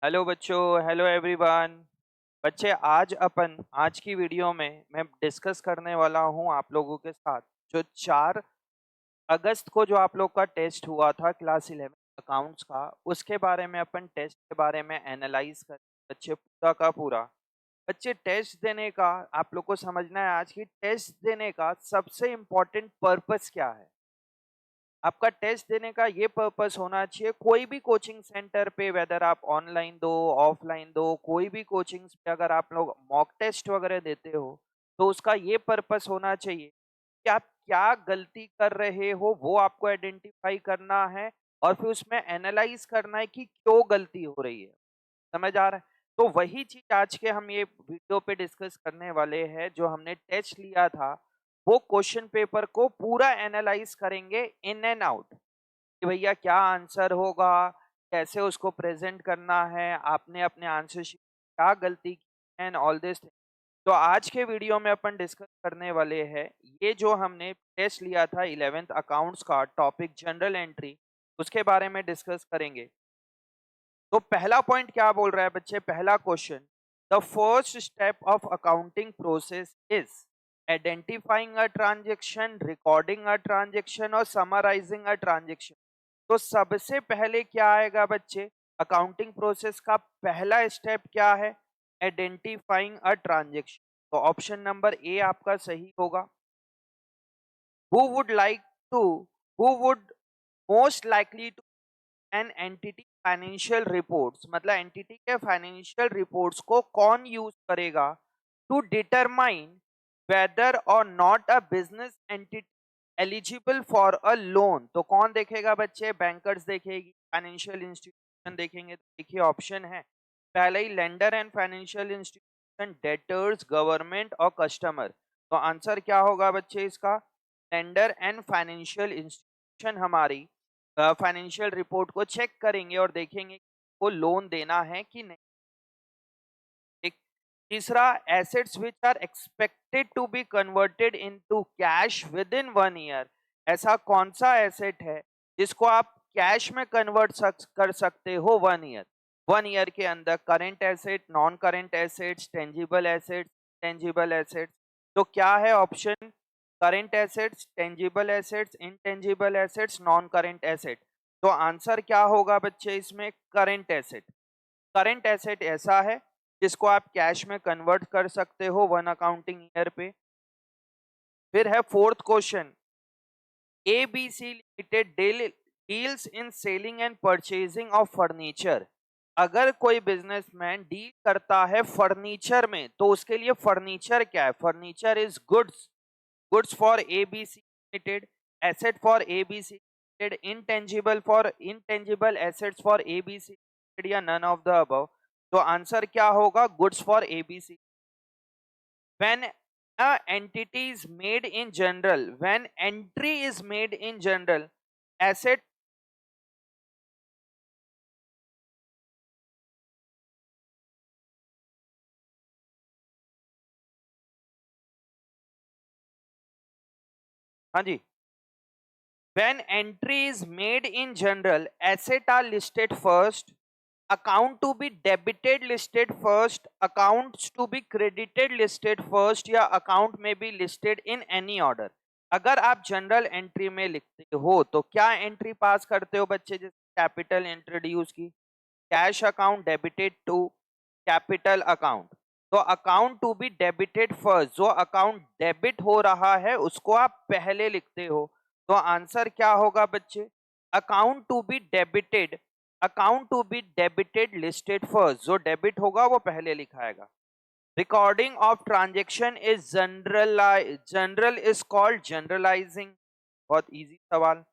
Hello बच्चों, hello everyone. बच्चे, आज की वीडियो में मैं डिस्कस करने वाला हूं आप लोगों के साथ जो 4 अगस्त को जो आप लोग का टेस्ट हुआ था क्लास 11 अकाउंट्स का, उसके बारे में अपन टेस्ट के बारे में एनालाइज कर बच्चे पूरा का पूरा। बच्चे, टेस्ट देने का आप लोग को समझना है, आज की टेस्ट देने का सबसे इम्पोर्टेंट पर्पस क्या है। आपका टेस्ट देने का ये पर्पस होना चाहिए, कोई भी कोचिंग सेंटर पे, वेदर आप ऑनलाइन दो ऑफलाइन दो, कोई भी कोचिंग पे अगर आप लोग मॉक टेस्ट वगैरह देते हो तो उसका ये पर्पस होना चाहिए कि आप क्या गलती कर रहे हो वो आपको आइडेंटिफाई करना है और फिर उसमें एनालाइज करना है कि क्यों गलती हो रही है। समझ आ रहा है? तो वही चीज आज के हम ये वीडियो पे डिस्कस करने वाले हैं। जो हमने टेस्ट लिया था वो क्वेश्चन पेपर को पूरा एनालाइज करेंगे इन एंड आउट कि भैया क्या आंसर होगा, कैसे उसको प्रेजेंट करना है, आपने अपने आंसर शीट क्या गलती की एंड ऑल दिस। तो आज के वीडियो में अपन डिस्कस करने वाले हैं ये जो हमने टेस्ट लिया था 11th अकाउंट्स का टॉपिक जनरल एंट्री, उसके बारे में डिस्कस करेंगे। तो पहला पॉइंट क्या बोल रहा है बच्चे, पहला question, the first step of accounting process is identifying a transaction, recording a transaction और समराइजिंग अ ट्रांजेक्शन। तो सबसे पहले क्या आएगा बच्चे, अकाउंटिंग प्रोसेस का पहला स्टेप क्या है, आइडेंटिफाइंग अ ट्रांजेक्शन। तो ऑप्शन नंबर ए आपका सही होगा। Who would like to who would most likely to an entity financial reports, मतलब एंटिटी के फाइनेंशियल रिपोर्ट्स को कौन यूज करेगा to determine whether or not a business entity eligible for a loan. तो कौन देखेगा बच्चे, बैंकर्स देखेगी, फाइनेंशियल इंस्टीट्यूशन देखेंगे। तो देखिए ऑप्शन है पहले ही, lender and financial institution, debtors, government और कस्टमर। तो आंसर क्या होगा बच्चे इसका, लेंडर एंड फाइनेंशियल इंस्टीट्यूशन हमारी फाइनेंशियल रिपोर्ट को चेक करेंगे और देखेंगे को लोन देना है कि नहीं। एक तीसरा, assets which are expected to be converted into cash within 1 year. ऐसा कौन सा एसेट है जिसको आप कैश में कन्वर्ट कर सकते हो 1 ईयर, 1 ईयर के अंदर। Current asset, non current assets, tangible assets, tangible assets. तो क्या है option, current assets, tangible assets, intangible assets, non current asset. तो आंसर क्या होगा बच्चे इसमें, करेंट एसेट। करंट एसेट ऐसा है जिसको आप कैश में कन्वर्ट कर सकते हो 1 अकाउंटिंग ईयर पे। फिर है fourth question, ABC limited deals in selling and purchasing of furniture. अगर कोई बिजनेसमैन डील करता है फर्नीचर में तो उसके लिए फर्नीचर क्या है, furniture is goods, goods for ABC limited, asset for ABC limited, intangible for intangible assets for ABC limited या नन ऑफ द अबव। तो आंसर क्या होगा, goods for ABC. when a entity is made in general, when entry is made in general asset। हाँ जी, when entry is made in general, asset are listed first, account to be debited listed first, accounts to be credited listed first, या account may be listed in any order। अगर आप general entry में लिखते हो तो क्या entry पास करते हो बच्चे, जैसे कैपिटल इंट्रोड्यूस की, cash account debited to capital account. तो account to be debited first, जो अकाउंट डेबिट हो रहा है उसको आप पहले लिखते हो। तो आंसर क्या होगा बच्चे, account to be debited, account to be debited listed first, जो डेबिट होगा वो पहले लिखाएगा। Recording of transaction is journal is called journalising. बहुत इजी सवाल।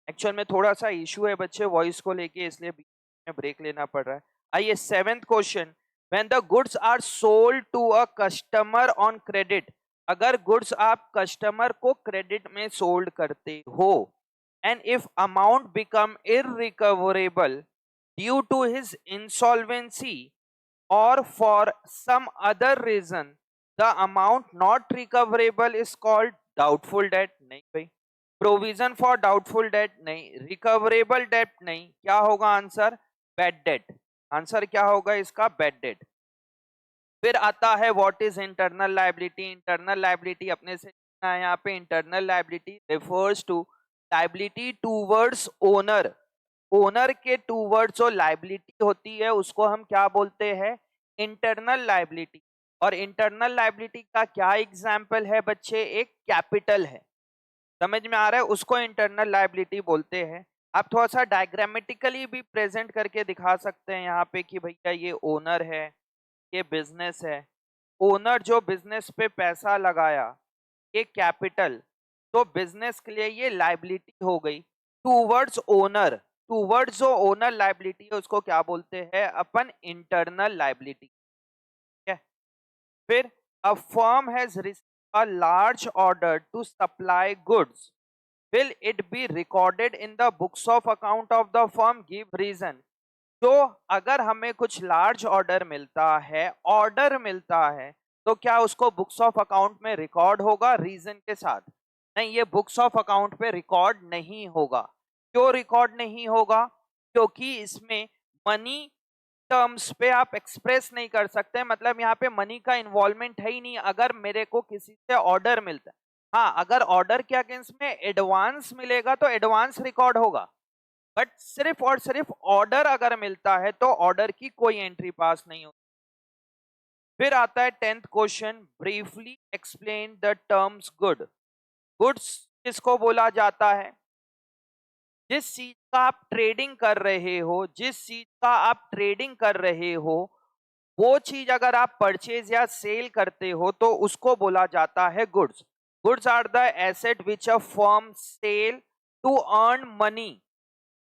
एक्चुअल में थोड़ा सा इशू है बच्चे वॉइस को लेके, इसलिए बीच में ब्रेक लेना पड़ रहा है। आइए seventh question, when the goods are sold to a customer on credit. अगर गुड्स आप कस्टमर को क्रेडिट में सोल्ड करते हो and if amount become irrecoverable due to his insolvency और for some other reason, the amount not recoverable is called doubtful debt, नहीं भाई। Provision for doubtful debt नहीं, रिकवरेबल डेट नहीं, क्या होगा आंसर? Bad debt. आंसर क्या होगा इसका? Bad debt. फिर आता है what is internal liability. Internal liability अपने से लिखना है यहाँ पे। Internal liability refers to liability towards owner. Owner के टूवर्ड्स जो लायबिलिटी होती है उसको हम क्या बोलते हैं? Internal liability. और इंटरनल लायबिलिटी का क्या एग्जाम्पल है बच्चे? एक कैपिटल है। समझ में आ रहा है? उसको इंटरनल लायबिलिटी बोलते हैं। आप थोड़ा सा डायग्रामेटिकली भी प्रेजेंट करके दिखा सकते हैं यहाँ पे कि भैया ये ओनर है, ये बिजनेस है। ओनर जो बिजनेस पे पैसा लगाया, ये कैपिटल, तो बिजनेस के लिए ये लायबिलिटी हो गई। टूवर्ड्स ओनर, टूवर्ड्स जो ओनर लायबिलिटी है उसको क्या बोलते हैं अपन? Internal liability. ठीक है। फिर a firm has received a large order to supply goods, will it be recorded in the books of account of the firm? Give reason। तो अगर हमें कुछ लार्ज ऑर्डर मिलता है तो क्या उसको बुक्स ऑफ अकाउंट में रिकॉर्ड होगा रीजन के साथ? नहीं, ये बुक्स ऑफ अकाउंट पे रिकॉर्ड नहीं होगा। क्यों रिकॉर्ड नहीं होगा? क्योंकि इसमें मनी टर्म्स पे आप एक्सप्रेस नहीं कर सकते, मतलब यहाँ पे मनी का इन्वॉल्वमेंट है ही नहीं। अगर मेरे को किसी से ऑर्डर मिलता है, हाँ, अगर ऑर्डर के अगेंस्ट में एडवांस मिलेगा तो एडवांस रिकॉर्ड होगा, बट सिर्फ और सिर्फ ऑर्डर अगर मिलता है तो ऑर्डर की कोई एंट्री पास नहीं होती। फिर आता है 10th question, briefly explain the terms good. Goods किसको बोला जाता है? जिस चीज का आप ट्रेडिंग कर रहे हो, जिस चीज का आप ट्रेडिंग कर रहे हो, वो चीज अगर आप परचेज या सेल करते हो तो उसको बोला जाता है goods. Goods are the asset which a firm sell to earn money.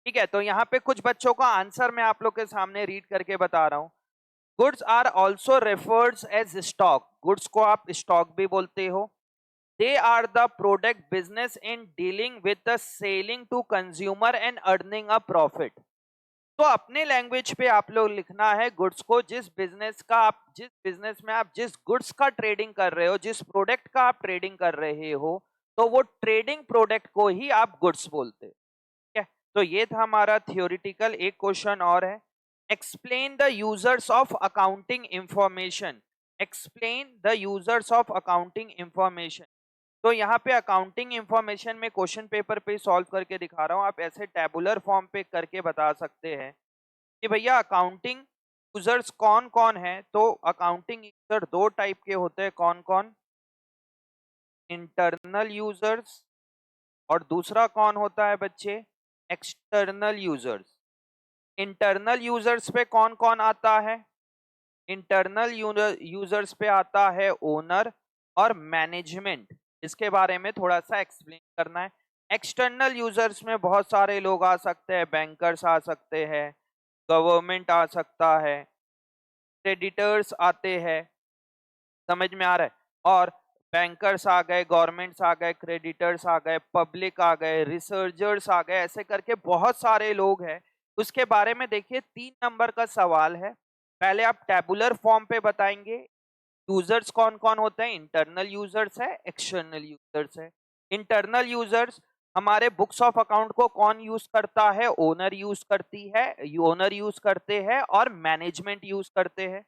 ठीक है, तो यहाँ पे कुछ बच्चों का आंसर मैं आप लोग के सामने रीड करके बता रहा हूँ। Goods are also referred as stock. Goods को आप स्टॉक भी बोलते हो। They are the product business in dealing with the selling to consumer and earning a profit. तो अपने लैंग्वेज पे आप लोग लिखना है गुड्स को, जिस बिजनेस में आप जिस गुड्स का ट्रेडिंग कर रहे हो, जिस प्रोडक्ट का आप ट्रेडिंग कर रहे हो, तो वो ट्रेडिंग प्रोडक्ट को ही आप गुड्स बोलते हो। ठीक है, तो ये था हमारा थियोरिटिकल। एक क्वेश्चन और है, explain the users of accounting information. Explain the users of accounting information. तो यहाँ पे अकाउंटिंग इंफॉर्मेशन में क्वेश्चन पेपर पे सॉल्व करके दिखा रहा हूँ, आप ऐसे टेबुलर फॉर्म पे करके बता सकते हैं कि भैया अकाउंटिंग यूजर्स कौन कौन है। तो अकाउंटिंग यूजर दो टाइप के होते हैं, कौन कौन? इंटरनल यूजर्स, और दूसरा कौन होता है बच्चे? External users. इंटरनल यूजर्स पे कौन कौन आता है? इंटरनल यूजर्स पे आता है ओनर और मैनेजमेंट। इसके बारे में थोड़ा सा एक्सप्लेन करना है। एक्सटर्नल यूजर्स में बहुत सारे लोग आ सकते हैं, बैंकर्स आ सकते हैं, गवर्नमेंट आ सकता है, क्रेडिटर्स आते हैं। समझ में आ रहा है? और बैंकर्स आ गए, गवर्नमेंट्स आ गए, क्रेडिटर्स आ गए, पब्लिक आ गए, रिसर्चर्स आ गए, ऐसे करके बहुत सारे लोग हैं। उसके बारे में देखिए, 3 नंबर का सवाल है। पहले आप टेबुलर फॉर्म पे बताएंगे यूजर्स कौन कौन होते हैं। इंटरनल यूजर्स है, एक्सटर्नल यूजर्स है। इंटरनल यूजर्स हमारे बुक्स ऑफ अकाउंट को कौन यूज करता है? ओनर यूज करती है, ओनर यूज करते हैं और मैनेजमेंट यूज करते हैं।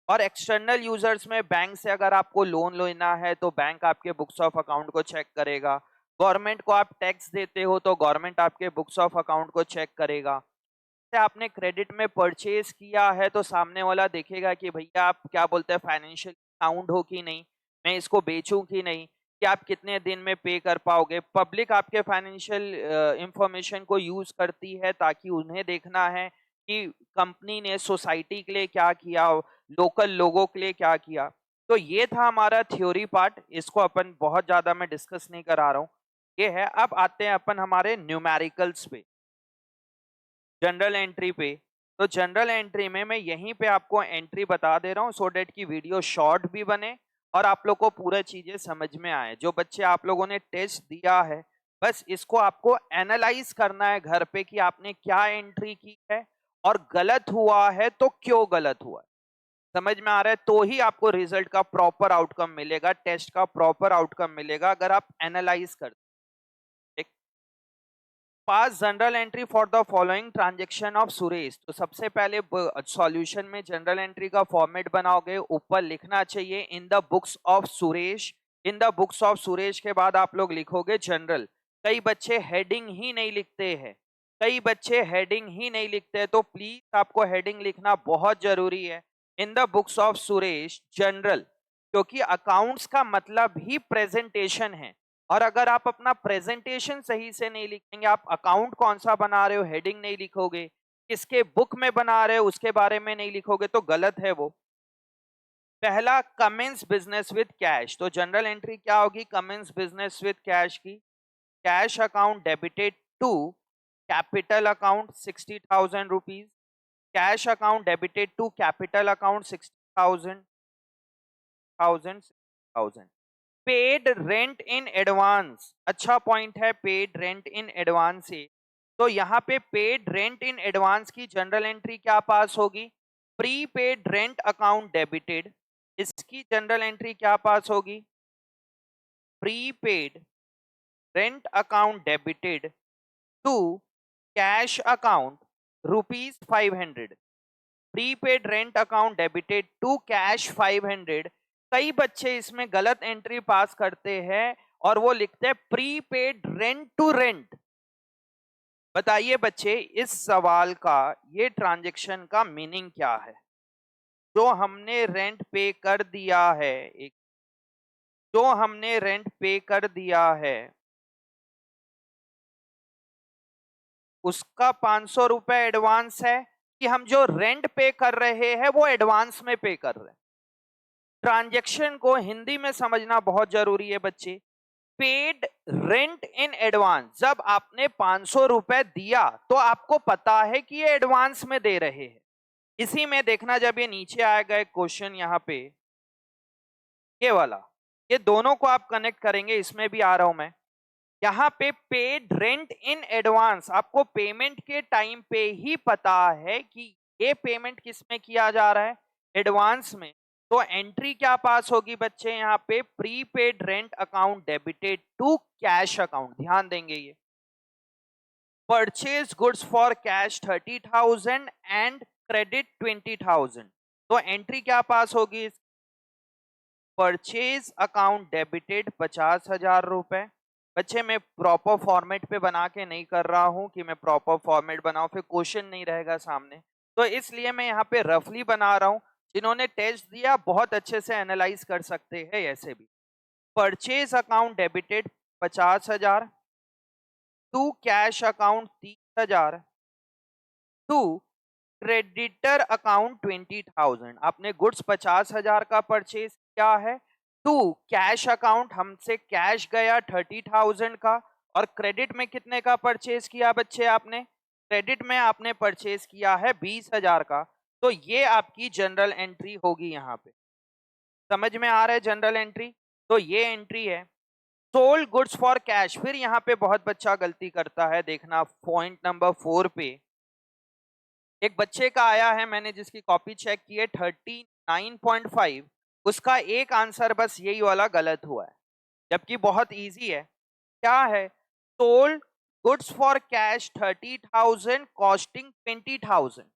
और एक्सटर्नल यूजर्स में बैंक से अगर आपको लोन लेना है तो बैंक आपके बुक्स ऑफ अकाउंट को चेक करेगा। गवर्नमेंट को आप टैक्स देते हो तो गवर्नमेंट आपके बुक्स ऑफ अकाउंट को चेक करेगा। से आपने क्रेडिट में परचेज किया है तो सामने वाला देखेगा कि भैया आप क्या बोलते हैं, फाइनेंशियल साउंड हो कि नहीं, मैं इसको बेचूं कि नहीं, कि आप कितने दिन में पे कर पाओगे। पब्लिक आपके फाइनेंशियल इंफॉर्मेशन को यूज करती है ताकि उन्हें देखना है कि कंपनी ने सोसाइटी के लिए क्या किया, लोकल लोगों के लिए क्या किया। तो ये था हमारा थ्योरी पार्ट, इसको अपन बहुत ज्यादा मैं डिस्कस नहीं करा रहा हूँ, ये है। अब आते हैं अपन हमारे न्यूमेरिकल्स पे, जनरल एंट्री पे। तो जनरल एंट्री में मैं यहीं पे आपको एंट्री बता दे रहा हूँ सो डेट की वीडियो शॉर्ट भी बने और आप लोग को पूरा चीजें समझ में आए। जो बच्चे आप लोगों ने टेस्ट दिया है, बस इसको आपको एनालाइज करना है घर पे कि आपने क्या एंट्री की है और गलत हुआ है तो क्यों गलत हुआ है। समझ में आ रहा है? तो ही आपको रिजल्ट का प्रॉपर आउटकम मिलेगा, टेस्ट का प्रॉपर आउटकम मिलेगा अगर आप एनालाइज करते। Pass journal entry for the following transaction of Suresh. तो सबसे पहले सॉल्यूशन में जनरल एंट्री का फॉर्मेट बनाओगे, ऊपर लिखना चाहिए इन the books of Suresh. In the books of Suresh के बाद आप लोग लिखोगे जनरल। कई बच्चे हेडिंग ही नहीं लिखते हैं, कई बच्चे हेडिंग ही नहीं लिखते हैं, तो प्लीज आपको हेडिंग लिखना बहुत जरूरी है। इन the books of Suresh general, क्योंकि अकाउंट्स का मतलब ही प्रेजेंटेशन है, और अगर आप अपना प्रेजेंटेशन सही से नहीं लिखेंगे, आप अकाउंट कौन सा बना रहे हो हेडिंग नहीं लिखोगे, किसके बुक में बना रहे हो उसके बारे में नहीं लिखोगे, तो गलत है वो। पहला कमेंस बिजनेस विद कैश, तो जनरल एंट्री क्या होगी कमेंस बिजनेस विद कैश की। Cash account debited to capital account 60,000 rupees. Cash account debited to capital account 60,000 1000। Paid rent in advance, अच्छा पॉइंट है, पेड रेंट इन एडवांस से। तो यहाँ पे पेड रेंट इन एडवांस की जनरल एंट्री क्या pass होगी, प्रीपेड रेंट अकाउंट डेबिटेड। इसकी जनरल एंट्री क्या पास होगी, prepaid rent account debited to cash account ₹500। Prepaid rent account debited to cash 500। कई बच्चे इसमें गलत एंट्री पास करते हैं और वो लिखते हैं प्रीपेड रेंट टू रेंट। बताइए बच्चे इस सवाल का, ये ट्रांजैक्शन का मीनिंग क्या है। जो हमने रेंट पे कर दिया है, एक जो हमने रेंट पे कर दिया है उसका 500 रुपए एडवांस है, कि हम जो रेंट पे कर रहे हैं वो एडवांस में पे कर रहे हैं। ट्रांजैक्शन को हिंदी में समझना बहुत जरूरी है बच्चे। पेड रेंट इन एडवांस, जब आपने 500 रुपए दिया तो आपको पता है कि ये एडवांस में दे रहे हैं। इसी में देखना, जब ये नीचे आएगा एक क्वेश्चन यहाँ पे, ये वाला, ये दोनों को आप कनेक्ट करेंगे, इसमें भी आ रहा हूं मैं। यहाँ पे पेड रेंट इन एडवांस, आपको पेमेंट के टाइम पे ही पता है कि ये पेमेंट किस में किया जा रहा है, एडवांस में। तो एंट्री क्या पास होगी बच्चे, यहाँ पे prepaid rent account debited to cash account, ध्यान देंगे ये। Purchase goods for cash 30,000 and credit 20,000। तो एंट्री क्या पास होगी, परचेज अकाउंट डेबिटेड 50,000 रुपए। बच्चे मैं प्रॉपर फॉर्मेट पे बना के नहीं कर रहा हूं कि मैं प्रॉपर फॉर्मेट बनाऊं, फिर क्वेश्चन नहीं रहेगा सामने, तो इसलिए मैं यहाँ पे रफली बना रहा हूं। जिन्होंने टेस्ट दिया बहुत अच्छे से एनालाइज कर सकते हैं ऐसे भी। Purchase account debited 50,000 to cash account 30,000 to creditor account 20,000। आपने गुड्स 50,000 का परचेज किया है, टू कैश अकाउंट हमसे कैश गया 30,000 का, और क्रेडिट में कितने का परचेज किया बच्चे आपने, क्रेडिट में आपने परचेज किया है 20,000 का। तो ये आपकी जनरल एंट्री होगी यहाँ पे। समझ में आ रहा है जनरल एंट्री, तो ये एंट्री है। सोल्ड गुड्स फॉर कैश, फिर यहाँ पे बहुत बच्चा गलती करता है, देखना पॉइंट नंबर 4 पे एक बच्चे का आया है, मैंने जिसकी कॉपी चेक की है 39.5, उसका एक आंसर बस यही वाला गलत हुआ है, जबकि बहुत इजी है। क्या है, sold goods for cash 30,000 costing 20,000।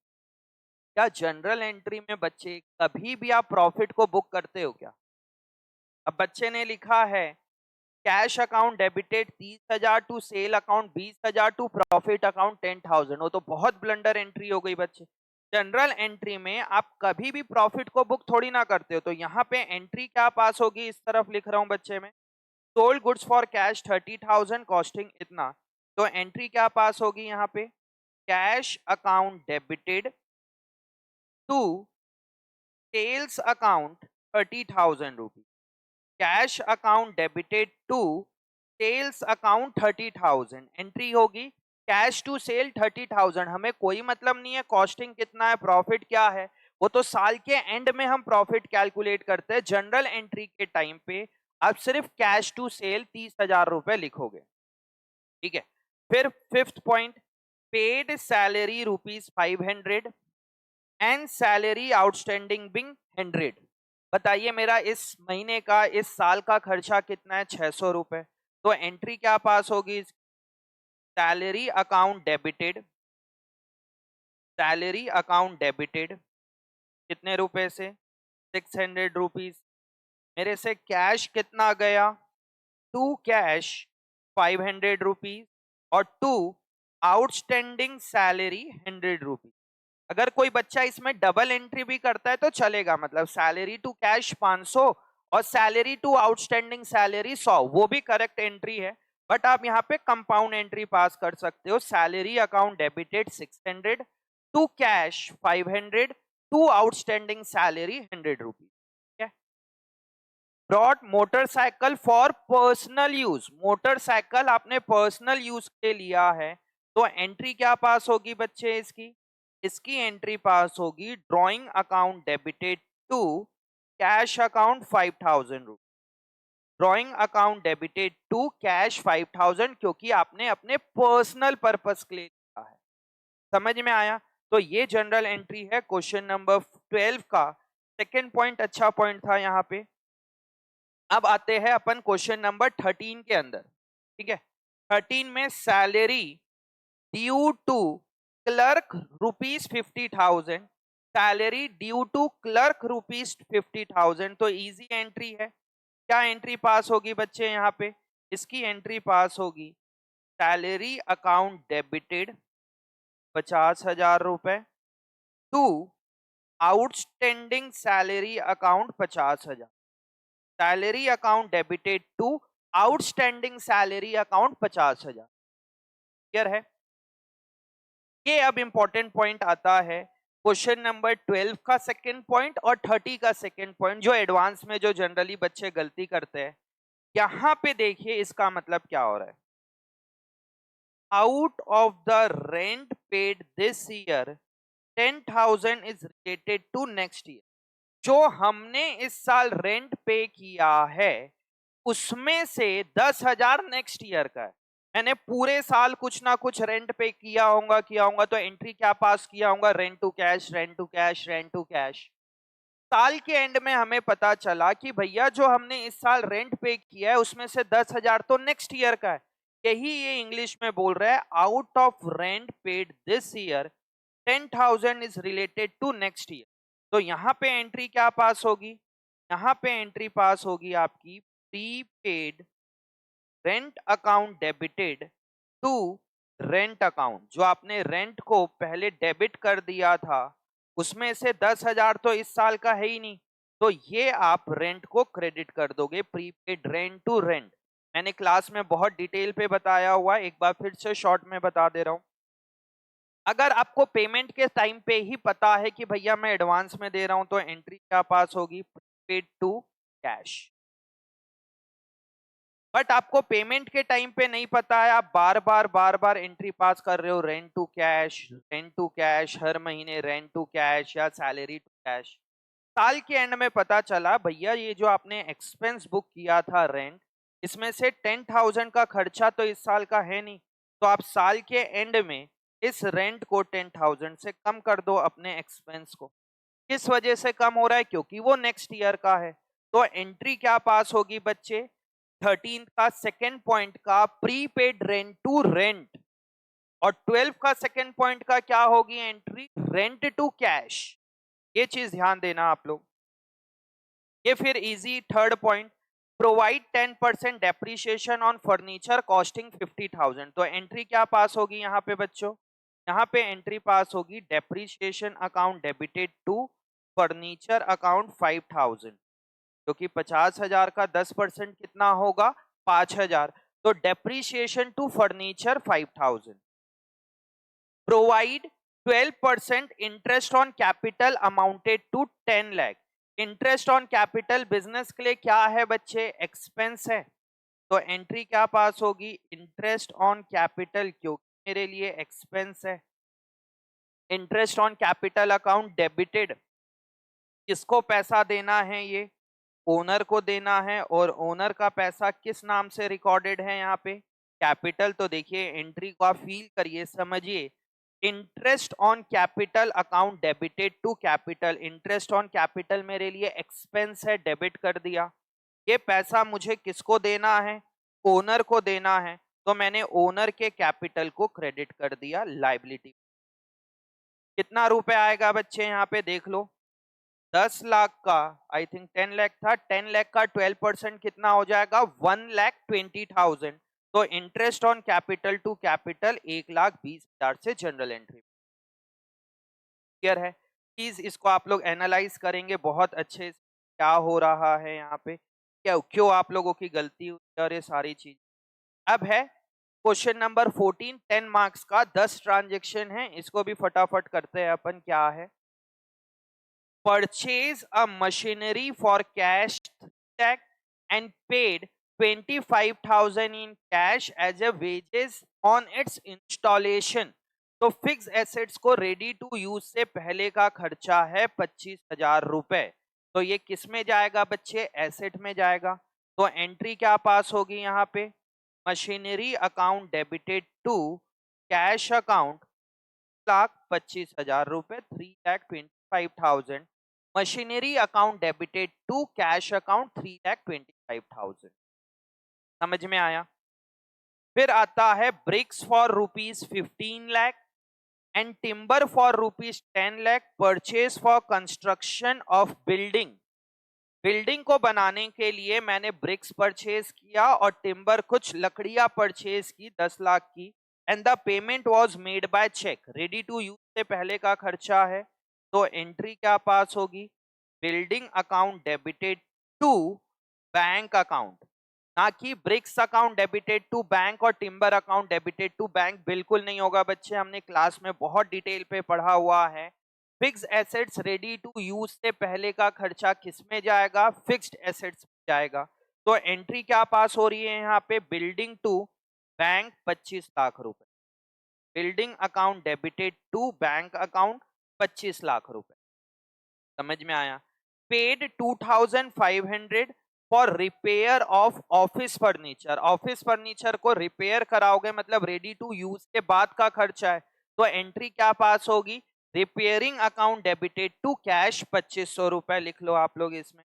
क्या जनरल एंट्री में बच्चे कभी भी आप प्रॉफिट को बुक करते हो क्या। अब बच्चे ने लिखा है cash account debited 30,000 to sale account 20,000 to profit account 10,000, वो तो बहुत ब्लंडर एंट्री हो गई बच्चे। जनरल एंट्री में आप कभी भी प्रॉफिट को बुक थोड़ी ना करते हो, तो यहाँ पे एंट्री क्या पास होगी, इस तरफ लिख रहा हूँ बच्चे में, sold goods for cash 30,000 costing इतना, तो एंट्री क्या पास होगी यहाँ पे, cash account debited to sales account 30,000 rupees. Cash account debited to sales account 30,000, entry होगी कैश टू सेल 30,000। हमें कोई मतलब नहीं है कॉस्टिंग कितना है, प्रॉफिट क्या है, वो तो साल के एंड में हम प्रॉफिट कैलकुलेट करते हैं। जनरल एंट्री के टाइम पे आप सिर्फ कैश टू सेल 30,000 रुपए लिखोगे, ठीक है। फिर fifth point, paid salary ₹500 and salary outstanding being 100। बताइए मेरा इस महीने का, इस साल का खर्चा कितना है? 600 रुपए। तो एंट्री क्या पास होगी? Salary account debited, salary account debited कितने रुपए से? 600 रुपीज। मेरे से कैश कितना गया? टू कैश 500 रुपीज और टू आउटस्टैंडिंग सैलरी 100 रुपीज। अगर कोई बच्चा इसमें डबल एंट्री भी करता है तो चलेगा, मतलब सैलरी टू कैश 500 और सैलरी टू आउटस्टैंडिंग सैलरी 100, वो भी करेक्ट एंट्री है। बट आप यहाँ पे कंपाउंड एंट्री पास कर सकते हो। Salary account debited 600, to cash 500, to outstanding salary 100 rupees. Brought motorcycle for personal use, motorcycle आपने पर्सनल यूज के लिया है, तो एंट्री क्या पास होगी बच्चे इसकी? इसकी एंट्री पास होगी drawing account debited to cash account 5000 rupees. Drawing account debited to cash 5000, क्योंकि आपने अपने पर्सनल पर्पस के लिए लिया है। समझ में आया? तो ये जनरल एंट्री है क्वेश्चन नंबर 12 का। सेकेंड पॉइंट अच्छा पॉइंट था यहाँ पे। अब आते हैं अपन क्वेश्चन नंबर 13 के अंदर। ठीक है, 13 में salary due to clerk rupees 50,000, salary due to clerk rupees 50,000, तो इजी एंट्री है। क्या एंट्री पास होगी बच्चे यहाँ पे? इसकी एंट्री पास होगी सैलरी अकाउंट डेबिटेड 50,000 रुपए to outstanding salary account 50,000। Salary account debited to outstanding salary account 50,000। Clear है? ये अब इंपॉर्टेंट पॉइंट आता है क्वेश्चन नंबर 12 का सेकंड पॉइंट और 30 का सेकंड पॉइंट, जो एडवांस में जो जनरली बच्चे गलती करते हैं। यहां पे देखिए इसका मतलब क्या हो रहा है। Out of the rent paid this year 10,000 is related to next year. जो हमने इस साल रेंट पे किया है उसमें से 10,000 नेक्स्ट ईयर का है। मैंने पूरे साल कुछ ना कुछ रेंट पे किया होगा, तो एंट्री क्या पास किया होगा? Rent to cash, rent to cash, rent to cash. साल के एंड में हमें पता चला कि भैया जो हमने इस साल रेंट पे किया है उसमें से 10,000 तो नेक्स्ट ईयर का है। यही ये इंग्लिश में बोल रहा है, out of rent paid this year 10,000 is related to next year. तो यहाँ पे एंट्री क्या पास होगी? यहाँ पे एंट्री पास होगी आपकी prepaid rent account debited to rent account. जो आपने रेंट को पहले डेबिट कर दिया था उसमें से 10,000 तो इस साल का है ही नहीं, तो ये आप रेंट को क्रेडिट कर दोगे, प्रीपेड रेंट टू रेंट। मैंने क्लास में बहुत डिटेल पे बताया हुआ, एक बार फिर से शॉर्ट में बता दे रहा हूँ। अगर आपको पेमेंट के टाइम पे ही पता है कि भैया मैं एडवांस में दे रहा हूं, तो एंट्री क्या पास होगी? Prepaid to cash. बट आपको पेमेंट के टाइम पे नहीं पता है, आप बार बार एंट्री पास कर रहे हो, rent to cash, rent to cash, हर महीने रेंट टू कैश या सैलरी टू कैश। साल के एंड में पता चला भैया ये जो आपने एक्सपेंस बुक किया था रेंट, इसमें से 10,000 का खर्चा तो इस साल का है नहीं, तो आप साल के एंड में इस रेंट को 10,000 से कम कर दो अपने एक्सपेंस को। किस वजह से कम हो रहा है? क्योंकि वो नेक्स्ट ईयर का है। तो एंट्री क्या पास होगी बच्चे? 13 का सेकेंड पॉइंट का प्रीपेड रेंट टू रेंट, और 12 का सेकेंड पॉइंट का क्या होगी एंट्री? Rent to cash. ये चीज ध्यान देना आप लोग। ये फिर easy third point, provide 10% depreciation on furniture costing 50,000। तो एंट्री क्या पास होगी यहाँ पे बच्चों? यहाँ पे एंट्री पास होगी depreciation account debited to furniture account 5,000, क्योंकि 50,000 का 10% कितना होगा? 5,000। तो depreciation to furniture 5,000। Provide 12% interest on capital amounted to 10 lakh. Interest on capital business के लिए क्या है बच्चे? एक्सपेंस है। तो एंट्री क्या पास होगी? इंटरेस्ट ऑन कैपिटल, क्योंकि मेरे लिए एक्सपेंस है। Interest on capital account debited, किसको पैसा देना है? ये ओनर को देना है, और ओनर का पैसा किस नाम से रिकॉर्डेड है यहाँ पे? कैपिटल। तो देखिए एंट्री को आप फील करिए, समझिए, interest on capital account debited to capital, interest on capital मेरे लिए एक्सपेंस है, डेबिट कर दिया। ये पैसा मुझे किसको देना है? ओनर को देना है, तो मैंने ओनर के कैपिटल को क्रेडिट कर दिया लायबिलिटी। कितना रुपए आएगा बच्चे यहाँ पे देख लो, 10 लाख का, आई थिंक 10 लाख था, 10 लाख का 12% कितना हो जाएगा? 1,20,000। तो interest on capital to capital 1,20,000 से जनरल एंट्री। क्लियर है? प्लीज इसको आप लोग एनालाइज करेंगे बहुत अच्छे से, क्या हो रहा है यहाँ पे, क्या क्यों आप लोगों की गलती हुई और ये सारी चीज। अब है क्वेश्चन नंबर 14, 10 मार्क्स का, 10 ट्रांजेक्शन है, इसको भी फटाफट करते हैं अपन। क्या है? Purchase a machinery for cash and paid 25,000 in cash as a wages on its installation। तो फिक्स एसेट्स को रेडी टू यूज से पहले का खर्चा है 25,000 रुपए। तो ये किस में जाएगा बच्चे? एसेट में जाएगा। तो एंट्री क्या पास होगी यहाँ पे? Machinery account debited to cash account 1,25,000 रुपए, 3,25,000। Machinery account debited to cash account 3,25,000। समझ में आया? फिर आता है bricks for rupees 15 lakh and timber for rupees 10 lakh, purchase for construction of building. Building को बनाने के लिए मैंने ब्रिक्स परचेज किया और टिम्बर कुछ लकड़ियां परचेज की 10 लाख की, and the payment was made by cheque. Ready to use से पहले का खर्चा है, तो एंट्री क्या पास होगी? Building account debited to bank account, ना कि bricks account debited to bank और timber account debited to bank. बिल्कुल नहीं होगा बच्चे, हमने क्लास में बहुत डिटेल पे पढ़ा हुआ है। Fixed assets ready to use से पहले का खर्चा किस में जाएगा? फिक्स्ड एसेट्स में जाएगा। तो एंट्री क्या पास हो रही है यहाँ पे? बिल्डिंग टू बैंक 25 लाख रुपए, building account debited to bank account 25 lakh रुपए। समझ में आया? Paid 2,500 for repair of office furniture. Office furniture को रिपेयर कराओगे मतलब रेडी टू यूज के बाद का खर्चा है, तो एंट्री क्या पास होगी? Repairing account debited to cash 2,500 रुपए। लिख लो आप लोग इसमें,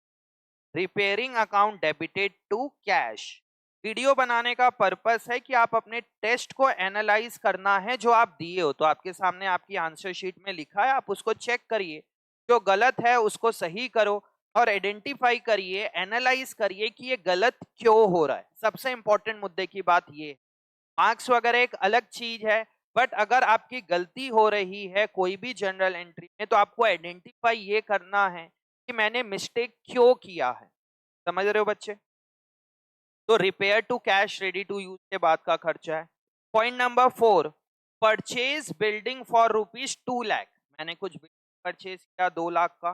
repairing account debited to cash. Video बनाने का पर्पस है कि आप अपने टेस्ट को एनालाइज करना है जो आप दिए हो। तो आपके सामने आपकी आंसर शीट में लिखा है, आप उसको चेक करिए, जो गलत है उसको सही करो और आइडेंटिफाई करिए, एनालाइज करिए कि ये गलत क्यों हो रहा है। सबसे इंपॉर्टेंट मुद्दे की बात ये, मार्क्स वगैरह एक अलग चीज है, बट अगर आपकी गलती हो रही है कोई भी जनरल एंट्री में, तो आपको आइडेंटिफाई ये करना है कि मैंने मिस्टेक क्यों किया है। समझ रहे हो बच्चे? तो repair to cash ready to use के बाद का खर्चा है। Point number 4, purchase building for rupees 2 lakh. मैंने कुछ बिल्डिंग परचेज किया 2 लाख का।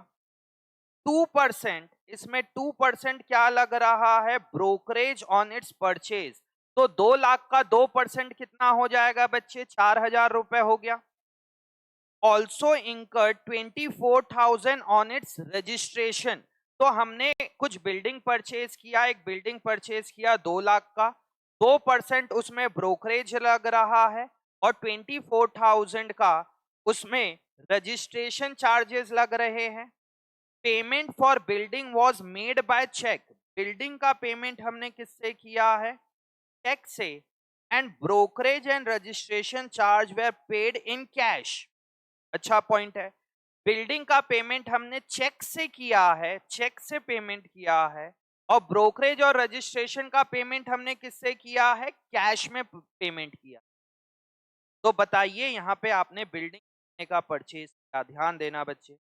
2%, इसमें 2% क्या लग रहा है? Brokerage on it's purchase. तो 2 लाख का 2% कितना हो जाएगा बच्चे? 4,000 रुपए हो गया। ऑल्सो इंकर 24,000 ऑन इट्स रजिस्ट्रेशन। तो हमने कुछ बिल्डिंग परचेज किया, एक बिल्डिंग परचेज किया 2 लाख का, 2% उसमें ब्रोकरेज लग रहा है और 24,000 का उसमें रजिस्ट्रेशन चार्जेस लग रहे हैं। Payment for building was made by cheque. Building का पेमेंट हमने किससे किया है? चेक से। And brokerage and registration charge were paid in cash. अच्छा पॉइंट है, बिल्डिंग का पेमेंट हमने चेक से किया है, चेक से पेमेंट किया है, और ब्रोकरेज और रजिस्ट्रेशन का पेमेंट हमने किससे किया है? कैश में पेमेंट किया। तो बताइए यहाँ पे आपने बिल्डिंग का परचेज किया, ध्यान देना बच्चे।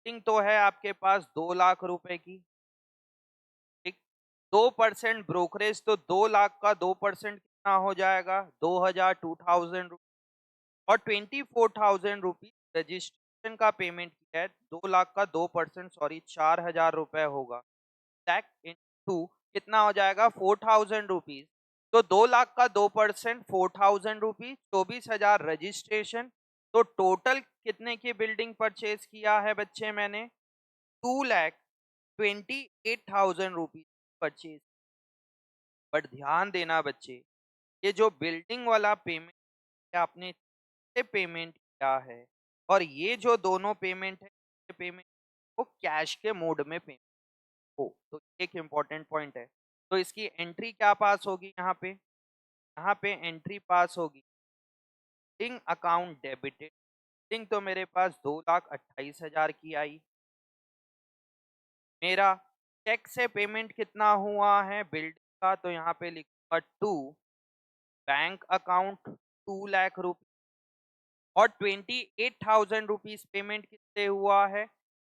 बिल्डिंग तो है आपके पास 2 लाख रुपए की, ठीक, 2% ब्रोकरेज, तो 2 लाख का 2% कितना हो जाएगा? 2,000, 2,000 और 24,000 रुपीज रजिस्ट्रेशन का पेमेंट किया है। 2 लाख का 2%, सॉरी 4,000 रुपए होगा। टैक इनटू कितना हो जाएगा? 4,000 रुपीज। तो 2 लाख का 2% 4,000 रुपीज, 24,000 रजिस्ट्रेशन। तो टोटल कितने की बिल्डिंग परचेज किया है बच्चे? मैंने 2,28,000 रुपीज परचेज। बट ध्यान देना बच्चे, ये जो बिल्डिंग वाला पेमेंट आपने से पेमेंट किया है और ये जो दोनों पेमेंट है, पेमेंट वो कैश के मोड में पेमेंट हो, तो एक इम्पॉर्टेंट पॉइंट है। तो इसकी एंट्री क्या पास होगी यहाँ पे? यहाँ पे एंट्री पास होगी बिलिंग अकाउंट डेबिटेड। बिलिंग तो मेरे पास 2,28,000 की आई। मेरा चेक से पेमेंट कितना हुआ है बिल्डिंग का, तो यहाँ पे लिखूंगा 2 बैंक अकाउंट 2 लाख रुपए और 28,000 रुपीज पेमेंट किससे हुआ है?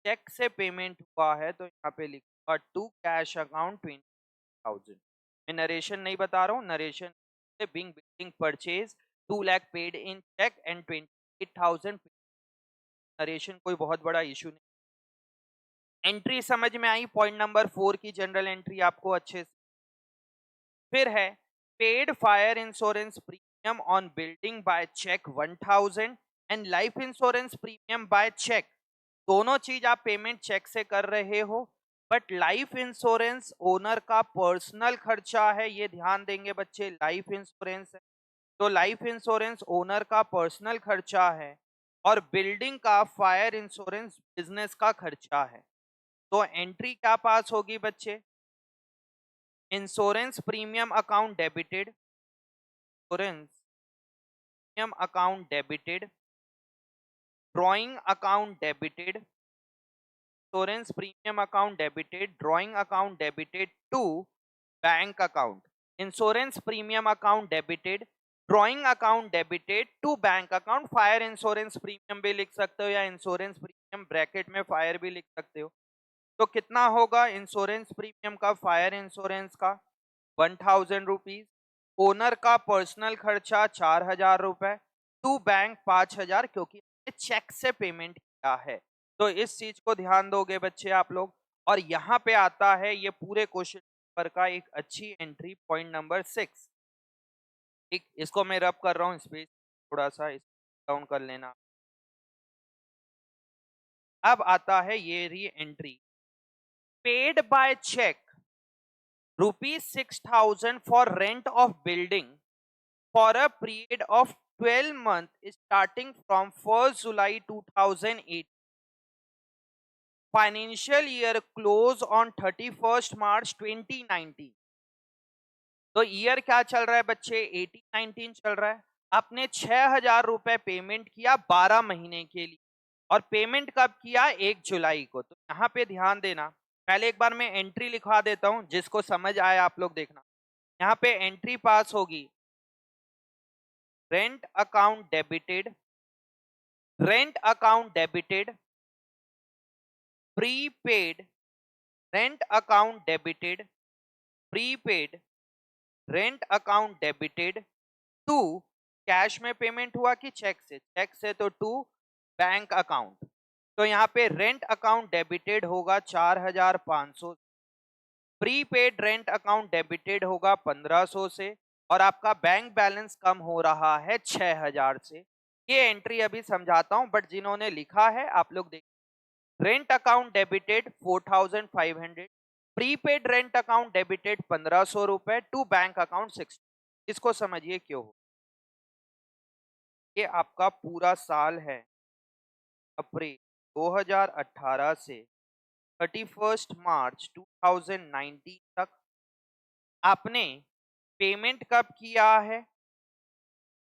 चेक से पेमेंट हुआ है, तो यहाँ पे लिखूंगा 2 कैश अकाउंट 20,000। मैं नरेशन नहीं बता रहा हूँ, narration being building purchase 2 lakh paid in cheque and 28,000। Narration कोई बहुत बड़ा इशू नहीं। एंट्री समझ में आई? पॉइंट नंबर 4 की जनरल एंट्री आपको अच्छे से। फिर है paid fire insurance premium on building by cheque 1,000 and life insurance premium by cheque. दोनों चीज आप पेमेंट चेक से कर रहे हो, बट लाइफ इंश्योरेंस ओनर का पर्सनल खर्चा है, ये ध्यान देंगे बच्चे। लाइफ इंश्योरेंस है तो लाइफ इंश्योरेंस ओनर का पर्सनल खर्चा है और बिल्डिंग का फायर इंश्योरेंस बिजनेस का खर्चा है। तो एंट्री क्या पास होगी बच्चे? Insurance premium account debited, insurance premium account debited, drawing account debited, insurance premium account debited, drawing account debited to bank account. Insurance premium account debited, drawing account debited to bank account. Fire insurance premium भी लिख सकते हो या insurance premium bracket में fire भी लिख सकते हो। तो कितना होगा इंश्योरेंस प्रीमियम का, फायर इंश्योरेंस का? 1,000 रुपीज। ओनर का पर्सनल खर्चा 4,000 रुपए, टू बैंक 5,000, क्योंकि चेक से पेमेंट किया है। तो इस चीज को ध्यान दोगे बच्चे आप लोग। और यहाँ पे आता है ये पूरे क्वेश्चन पेपर का एक अच्छी एंट्री, पॉइंट नंबर 6। ठीक, इसको मैं रब कर रहा हूँ, स्पेस थोड़ा सा डाउन कर लेना। अब आता है ये री entry, paid by cheque ₹6,000 for rent of building for a period of 12 months starting from 1st July 2008. Financial year close on 31st March 2019. तो ईयर क्या चल रहा है बच्चे? 18-19 चल रहा है। आपने 6,000 रुपए पेमेंट किया 12 महीने के लिए और पेमेंट कब किया? 1 जुलाई को। तो यहाँ पे ध्यान देना, पहले एक बार मैं एंट्री लिखवा देता हूं, जिसको समझ आया आप लोग देखना। यहाँ पे एंट्री पास होगी rent account debited, rent account debited, prepaid rent account debited, prepaid rent account debited to, cash में पेमेंट हुआ कि चेक से? चेक से, तो टू बैंक अकाउंट। तो यहाँ पे रेंट अकाउंट डेबिटेड होगा 4,500, प्रीपेड रेंट अकाउंट डेबिटेड होगा 1,500 से और आपका बैंक बैलेंस कम हो रहा है 6,000 से। ये एंट्री अभी समझाता हूं, बट जिन्होंने लिखा है आप लोग देखिए। Rent account debited 4,500, prepaid rent account debited 1,500 रुपए टू बैंक अकाउंट 60। इसको समझिए क्यों हो। ये आपका पूरा साल है अप्रैल 2018 से 31 मार्च 2019 तक। आपने पेमेंट कब किया है?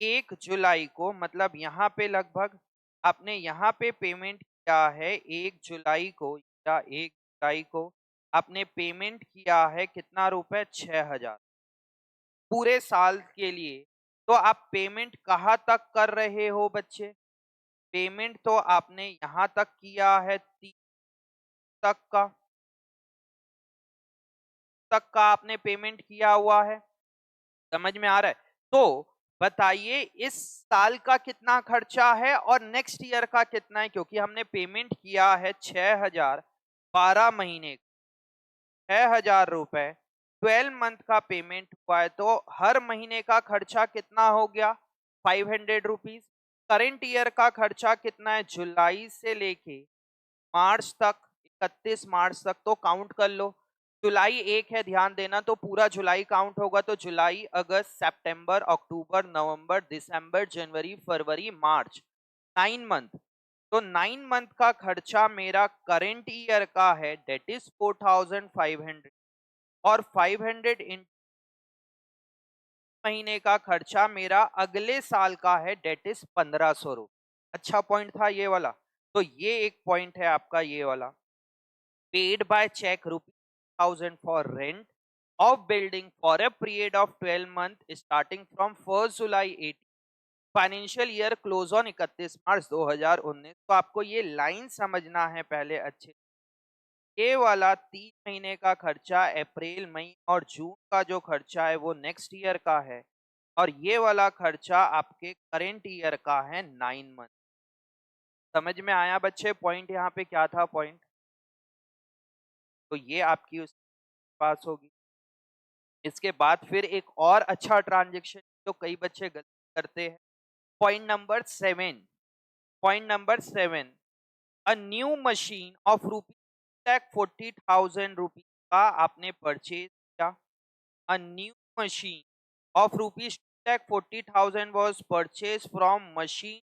1 जुलाई को, मतलब यहाँ पे लगभग आपने यहाँ पे पेमेंट किया है 1 जुलाई को, या 1 जुलाई को आपने पेमेंट किया है कितना रुपए? 6,000 पूरे साल के लिए। तो आप पेमेंट कहाँ तक कर रहे हो बच्चे? पेमेंट तो आपने यहाँ तक किया है 30 तक का, आपने पेमेंट किया हुआ है। समझ में आ रहा है? तो बताइए इस साल का कितना खर्चा है और नेक्स्ट ईयर का कितना है, क्योंकि हमने पेमेंट किया है 6,000 12 महीने, 6,000 रुपए 12 मंथ का पेमेंट हुआ है, तो हर महीने का खर्चा कितना हो गया? 500 रुपीज। करंट ईयर का खर्चा कितना है? जुलाई से लेके मार्च तक, 31 मार्च तक, तो काउंट कर लो जुलाई 1 है, ध्यान देना, तो पूरा जुलाई काउंट होगा, तो जुलाई, अगस्त, सितंबर, अक्टूबर, नवंबर, दिसंबर, जनवरी, फरवरी, मार्च, 9 मंथ। तो 9 मंथ का खर्चा मेरा करंट ईयर का है, डेट इज 4500, और 500 इन महीने का खर्चा मेरा अगले साल का है, डेट इज 1500 रुपये। अच्छा पॉइंट था ये वाला। तो ये एक पॉइंट है आपका ये वाला। Paid by cheque ₹1000 for rent of building for a period of 12 month starting from 1 July 18, financial year close on 31 March 2019। तो आपको ये लाइन समझना है पहले अच्छे। ये वाला 3 महीने का खर्चा अप्रैल, मई और जून का जो खर्चा है वो नेक्स्ट ईयर का है, और ये वाला खर्चा आपके करंट ईयर का है 9 मंथ। समझ में आया बच्चे पॉइंट? यहाँ पे क्या था पॉइंट? तो ये आपकी उस पास होगी। इसके बाद फिर एक और अच्छा ट्रांजेक्शन जो कई बच्चे गलती करते हैं, point number 7। Point number 7, a new machine of ₹2,40,000 का आपने परचेज किया। A new machine of ₹2,40,000 was purchased from machine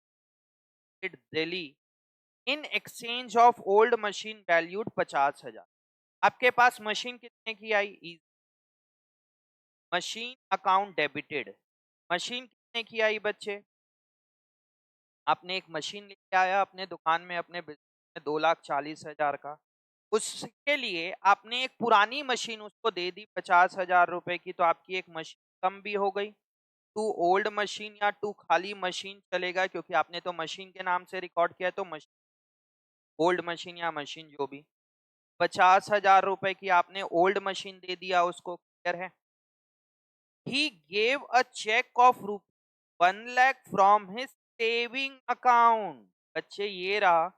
Delhi in exchange of old machine valued 50,000। आपके पास मशीन कितने की आई? Machine account debited. मशीन कितने की आई बच्चे? आपने एक मशीन लेके आया अपने दुकान में, अपने बिजनेस में 2,40,000 का। उसके लिए आपने एक पुरानी मशीन उसको दे दी 50,000 रुपए की, तो आपकी एक मशीन कम भी हो गई। टू ओल्ड मशीन या टू खाली मशीन चलेगा, क्योंकि आपने तो मशीन के नाम से रिकॉर्ड किया है, तो मशीन, ओल्ड मशीन या मशीन जो भी, 50,000 रुपए की आपने ओल्ड मशीन दे दिया उसको। क्लियर है? He gave a check of ₹1 lakh from his saving account। बच्चे ये रहा,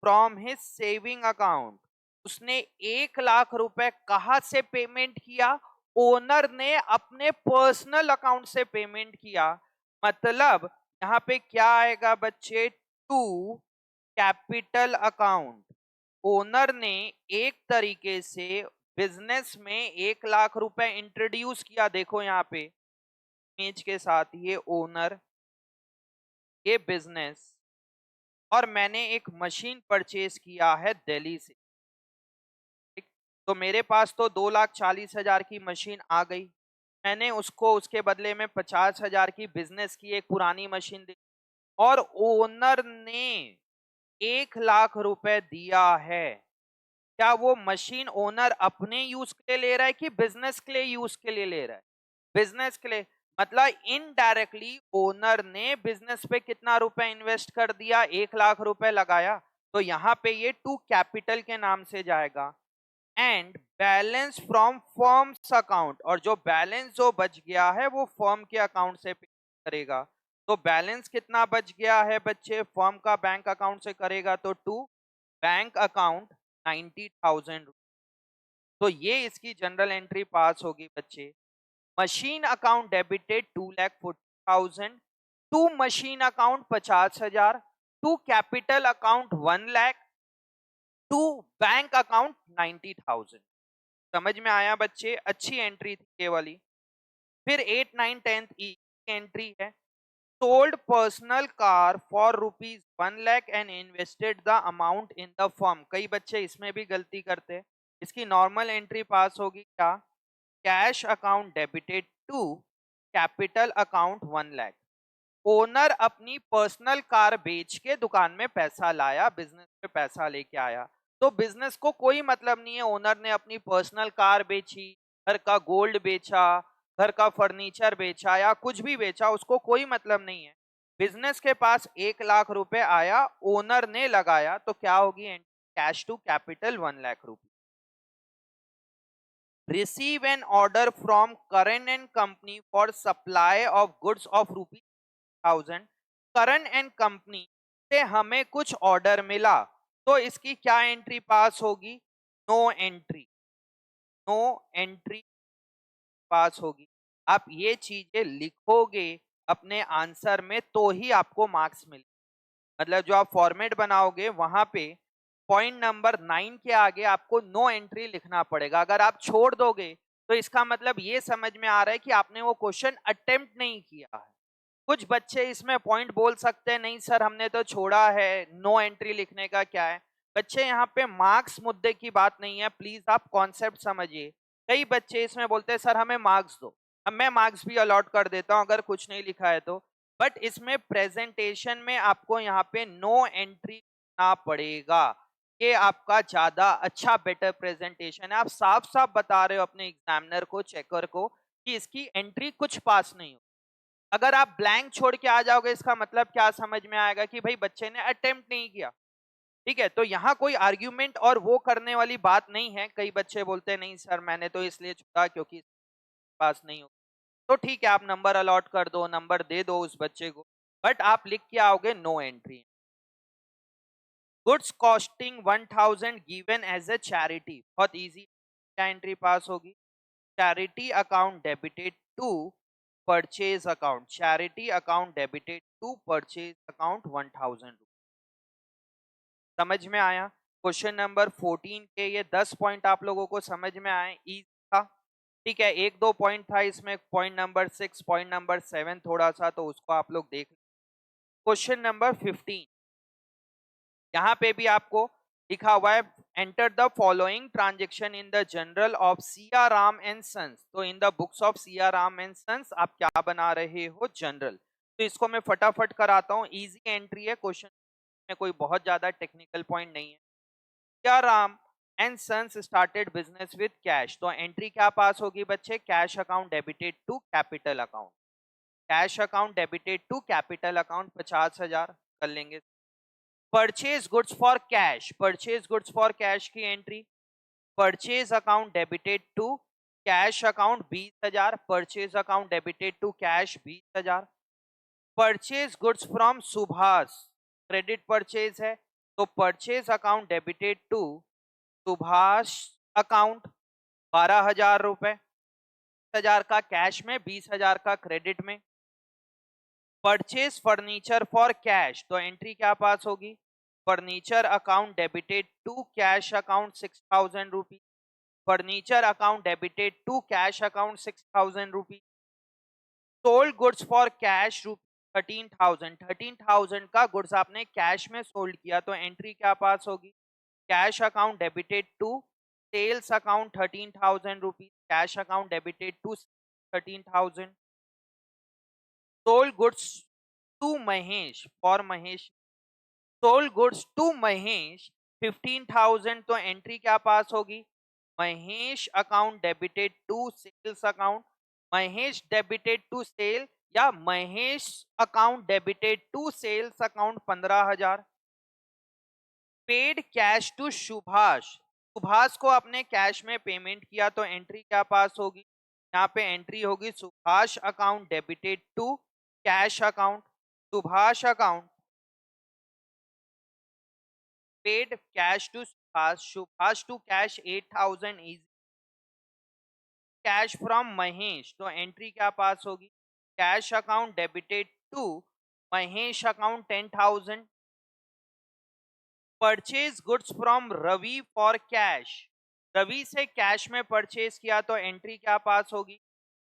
from his saving account। उसने 1 लाख रुपए कहाँ से पेमेंट किया? ओनर ने अपने पर्सनल अकाउंट से पेमेंट किया। मतलब यहाँ पे क्या आएगा बच्चे? To capital account. ओनर ने एक तरीके से बिजनेस में 1 लाख रुपए इंट्रोड्यूस किया। देखो यहाँ पे इमेज के साथ, ये ओनर, ये बिजनेस, और मैंने एक मशीन परचेज किया है दिल्ली से। ठीक? तो मेरे पास तो 2,40,000 की मशीन आ गई। मैंने उसको उसके बदले में 50,000 की बिजनेस की एक पुरानी मशीन दी, और ओनर ने 1 लाख रुपए दिया है। क्या वो मशीन ओनर अपने यूज के लिए ले रहा है कि बिजनेस के लिए यूज के लिए ले रहा है? बिजनेस के लिए। मतलब इनडायरेक्टली ओनर ने बिजनेस पे कितना रुपए इन्वेस्ट कर दिया? 1 लाख रुपए लगाया। तो यहाँ पे ये टू कैपिटल के नाम से जाएगा। And balance from firms account, और जो बैलेंस जो बच गया है वो फर्म के अकाउंट से पे करेगा। तो बैलेंस कितना बच गया है बच्चे? फर्म का बैंक अकाउंट से करेगा, तो टू बैंक अकाउंट 90,000। तो ये इसकी जनरल एंट्री पास होगी बच्चे। Machine account debited 2,40,000, to machine account 50,000, to capital account 1 lakh, to bank account 90,000। समझ में आया बच्चे? अच्छी एंट्री थी ये वाली। फिर 8, 9, 10 की एंट्री है, sold personal car for ₹1 lakh and invested the amount in the firm। कई बच्चे इसमें भी गलती करते हैं। इसकी नॉर्मल एंट्री पास होगी क्या? Cash account debited to capital account 1 lakh. Owner अपनी पर्सनल कार बेच के दुकान में पैसा लाया, बिजनेस में पैसा लेके आया। तो बिजनेस को कोई मतलब नहीं है, ओनर ने अपनी पर्सनल कार बेची, घर का गोल्ड बेचा, घर का फर्नीचर बेचा या कुछ भी बेचा, उसको कोई मतलब नहीं है। बिजनेस के पास 1 लाख रुपए आया, ओनर ने लगाया, तो क्या होगी? कैश टू कैपिटल 1 लाख रुपए। Receive an order from Karan and company for supply of goods of ₹1000। Karan and company से हमें कुछ ऑर्डर मिला, तो इसकी क्या एंट्री पास होगी? No entry. No entry pass होगी। आप ये चीजें लिखोगे अपने आंसर में तो ही आपको मार्क्स मिले। मतलब जो आप फॉर्मेट बनाओगे वहां पे पॉइंट नंबर 9 के आगे आपको नो एंट्री लिखना पड़ेगा। अगर आप छोड़ दोगे तो इसका मतलब ये समझ में आ रहा है कि आपने वो क्वेश्चन अटेम्प्ट नहीं किया है। कुछ बच्चे इसमें पॉइंट बोल सकते हैं, नहीं सर हमने तो छोड़ा है, नो एंट्री लिखने का क्या है। बच्चे यहाँ पे मार्क्स मुद्दे की बात नहीं है, प्लीज आप कॉन्सेप्ट समझिए। कई बच्चे इसमें बोलते हैं सर हमें मार्क्स दो, अब मैं मार्क्स भी अलॉट कर देता हूँ अगर कुछ नहीं लिखा है तो। बट इसमें प्रेजेंटेशन में आपको यहाँ पे नो एंट्री लिखना पड़ेगा। ये आपका ज्यादा अच्छा बेटर प्रेजेंटेशन है। आप साफ साफ बता रहे हो अपने एग्जामिनर को, चेकर को, कि इसकी एंट्री कुछ पास नहीं हो। अगर आप ब्लैंक छोड़ के आ जाओगे इसका मतलब क्या समझ में आएगा कि भाई बच्चे ने अटेम्प्ट नहीं किया। ठीक है, तो यहाँ कोई आर्ग्यूमेंट और वो करने वाली बात नहीं है। कई बच्चे बोलते हैं नहीं सर मैंने तो इसलिए छोड़ा क्योंकि पास नहीं हो, तो ठीक है आप नंबर अलॉट कर दो, नंबर दे दो उस बच्चे को, बट आप लिख के आओगे no entry. Goods costing 1000 given as a charity, बहुत इजी, क्या एंट्री पास होगी? Charity account debited to purchase account, charity account debited to purchase account 1000। समझ में आया? क्वेश्चन नंबर 14 के ये 10 पॉइंट आप लोगों को समझ में आए, इजी था। ठीक है, एक दो पॉइंट था इसमें, पॉइंट नंबर 6, पॉइंट नंबर 7 थोड़ा सा, तो उसको आप लोग देख। क्वेश्चन नंबर 15, यहाँ पे भी आपको लिखा हुआ है enter the following transaction in the journal of CR Ram and sons. तो in the books of CR Ram and sons आप क्या बना रहे हो? जनरल। तो इसको मैं फटाफट कराता हूँ, इजी एंट्री है, क्वेश्चन में कोई बहुत ज्यादा टेक्निकल पॉइंट नहीं है। CR Ram and sons started business with cash, तो एंट्री क्या पास होगी बच्चे? Cash account debited to capital account, cash account debited to capital account 50,000 कर लेंगे। Purchase goods for cash, purchase goods for cash की entry, purchase account debited to cash account 20,000, purchase account debited to cash 20,000। Purchase goods from Subhash, credit purchase है, तो purchase account debited to Subhash account 12,000 रुपए, 10,000 का cash में, 20,000 का credit में। Purchase furniture for cash, तो entry क्या पास होगी? Furniture account debited to cash account 6,000 rupees, furniture account debited to cash account 6,000 rupees. Sold goods for cash 13,000, 13,000 का goods आपने कैश में सोल्ड किया, तो एंट्री क्या पास होगी? Cash account debited to sales account 13,000 rupees, cash account debited to 13,000। Sold goods to Mahesh, for Mahesh, sold goods to Mahesh 15,000, तो entry क्या pass होगी? Mahesh account debited to sales account, Mahesh debited to sale या Mahesh account debited to sales account 15,000। Paid cash to Subhash, Subhash को अपने cash में payment किया, तो entry क्या पास होगी? यहाँ पे एंट्री होगी Subhash account debited to cash account, Subhash account paid cash to Subhash to cash 8,000 is cash from Mahesh, तो एंट्री क्या पास होगी? Cash account debited to Mahesh account 10,000। Purchase goods from Ravi for cash, Ravi से cash में purchase किया, तो entry क्या pass होगी?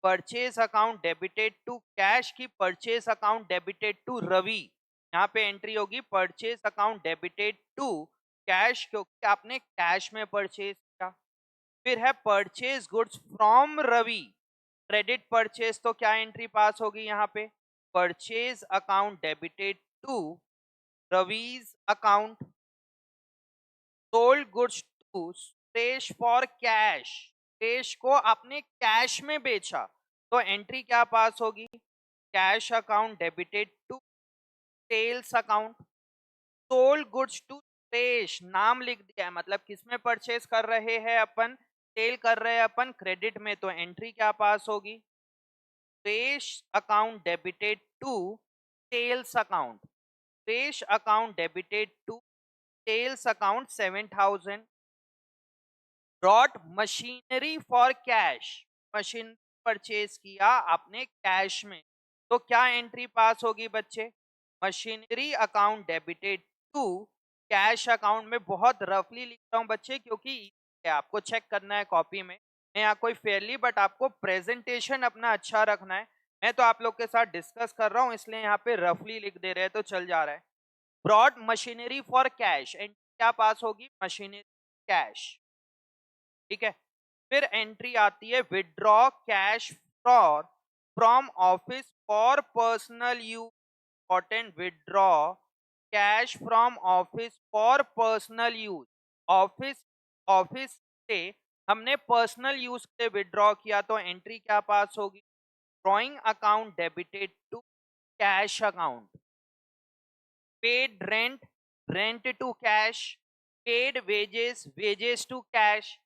Purchase account debited to cash की purchase account debited to Ravi, यहाँ पे एंट्री होगी purchase account debited to cash, क्योंकि आपने कैश में परचेज किया। फिर है purchase goods from Ravi, credit purchase, तो क्या एंट्री पास होगी यहाँ पे? Purchase account debited to Ravi's account. Sold goods to Suresh for cash, Suresh को आपने कैश में बेचा, तो एंट्री क्या पास होगी? Cash account debited to sales account. Sold goods to Suresh, नाम लिख दिया है, मतलब किसमें परचेज कर रहे हैं अपन? सेल कर रहे हैं अपन क्रेडिट में, तो एंट्री क्या पास होगी? Suresh account debited to sales account, Suresh account debited to sales account 7,000। Brought machinery for cash, machine purchase किया आपने कैश में, तो क्या एंट्री पास होगी बच्चे? Machinery account debited to cash account में बहुत रफली लिख रहा हूँ बच्चे, क्योंकि आपको चेक करना है कॉपी में। मैं यहाँ कोई फेयरली, बट आपको प्रेजेंटेशन अपना अच्छा रखना है। मैं तो आप लोग के साथ डिस्कस कर रहा हूँ, इसलिए यहाँ पे रफली लिख दे रहे हैं तो चल जा रहा है। Brought machinery for cash, and क्या पास होगी? मशीनरी कैश, ठीक है। फिर एंट्री आती है withdraw cash for from office for personal use. Important, withdraw cash from office for personal use. Office office से हमने पर्सनल यूज से विड्रॉ किया, तो एंट्री क्या पास होगी? Drawing account debited to cash account. Paid rent, rent to cash. Paid wages, wages to cash.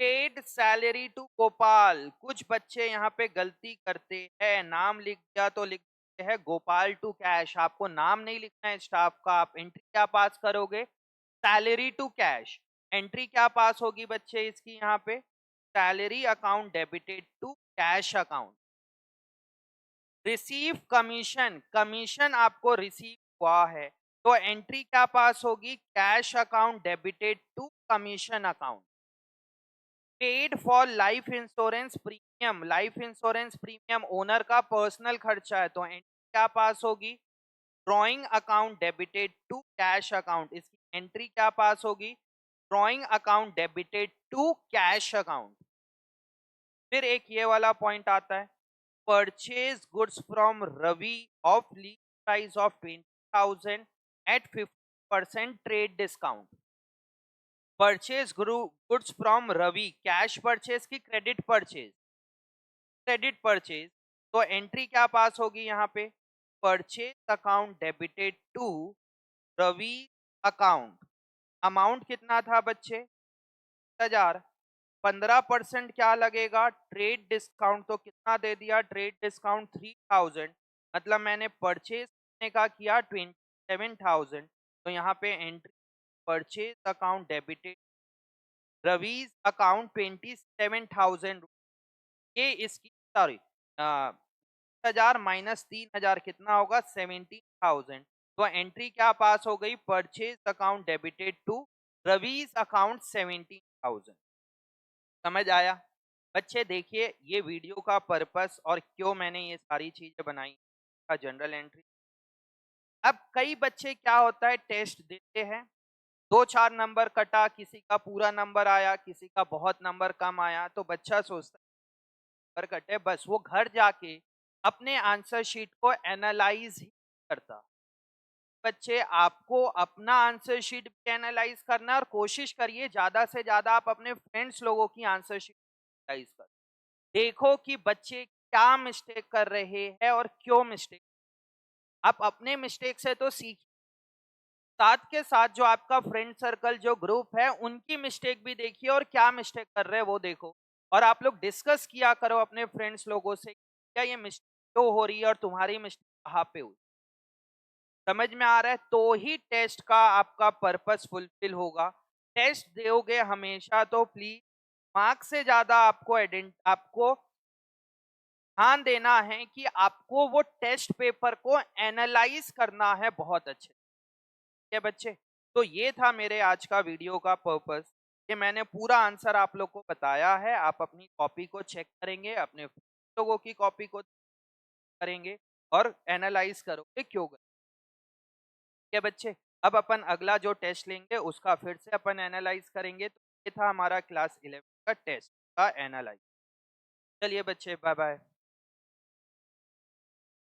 Paid salary to Gopal. कुछ बच्चे यहाँ पे गलती करते हैं, नाम लिख दिया तो लिखते हैं गोपाल टू कैश। आपको नाम नहीं लिखना है स्टाफ का। आप एंट्री क्या पास करोगे? Salary to cash. एंट्री क्या पास होगी बच्चे इसकी? यहाँ पे salary account debited to cash account. Receive commission, commission आपको रिसीव हुआ है, तो एंट्री क्या पास होगी? Cash account debited to commission account. Paid for life insurance premium, life insurance premium owner का पर्सनल खर्चा है, तो एंट्री क्या पास होगी? Drawing account debited to cash account. इसकी एंट्री क्या पास होगी? Drawing account debited to cash account. फिर एक ये वाला पॉइंट आता है, purchase goods from Ravi of list price of 20,000 at 50% trade discount. Purchase goods from Ravi, cash purchase की क्रेडिट परचेज? क्रेडिट परचेज, तो एंट्री क्या पास होगी यहाँ पे? Purchase account debited to Ravi account. Amount कितना था बच्चे? 1000। 15% क्या लगेगा? ट्रेड डिस्काउंट, तो कितना दे दिया? ट्रेड डिस्काउंट 3000, मतलब मैंने परचेज करने का किया 27,000, तो यहाँ पे entry purchase account debited Ravi's account 27,000। ये इसकी सॉरी 1000 माइनस 3000 कितना होगा? 17,000। तो एंट्री क्या पास हो गई? Purchase account debited to Ravi's account 17,000। समझ आया बच्चे? देखिए ये वीडियो का पर्पस और क्यों मैंने ये सारी चीजें बनाई का जनरल एंट्री। अब कई बच्चे क्या होता है, टेस्ट देते हैं, 2-4 नंबर कटा, किसी का पूरा नंबर आया, किसी का बहुत नंबर कम आया, तो बच्चा सोचता है नंबर कटे, बस वो घर जाके अपने आंसर शीट को एनालाइज ही करता। बच्चे आपको अपना आंसर शीट भी एनालाइज करना है, और कोशिश करिए ज्यादा से ज्यादा आप अपने फ्रेंड्स लोगों की आंसर शीट एनालाइज कर देखो कि बच्चे क्या मिस्टेक कर रहे हैं और क्यों मिस्टेक। आप अपने मिस्टेक से तो सीख, साथ के साथ जो आपका फ्रेंड सर्कल जो ग्रुप है उनकी मिस्टेक भी देखिए, और क्या मिस्टेक कर रहे हैं वो देखो, और आप लोग डिस्कस किया करो अपने फ्रेंड्स लोगों से, क्या ये मिस्टेक क्यों हो रही है और तुम्हारी मिस्टेक कहाँ पे हुई। समझ में आ रहा है? तो ही टेस्ट का आपका पर्पस फुलफिल होगा। टेस्ट दोगे हमेशा तो प्लीज मार्क्स से ज्यादा आपको ध्यान देना है कि आपको वो टेस्ट पेपर को एनालाइज करना है बहुत अच्छे। ठीक है बच्चे? तो ये था मेरे आज का वीडियो का पर्पस, कि मैंने पूरा आंसर आप लोग को बताया है। आप अपनी कॉपी को चेक करेंगे, अपने लोगों की कॉपी को करेंगे और एनालाइज करोगे क्यों करें। ठीक है बच्चे? अब अपन अगला जो टेस्ट लेंगे उसका फिर से अपन एनालाइज करेंगे। तो ये था हमारा क्लास 11 का टेस्ट का एनालाइज। चलिए बच्चे, बाय बाय।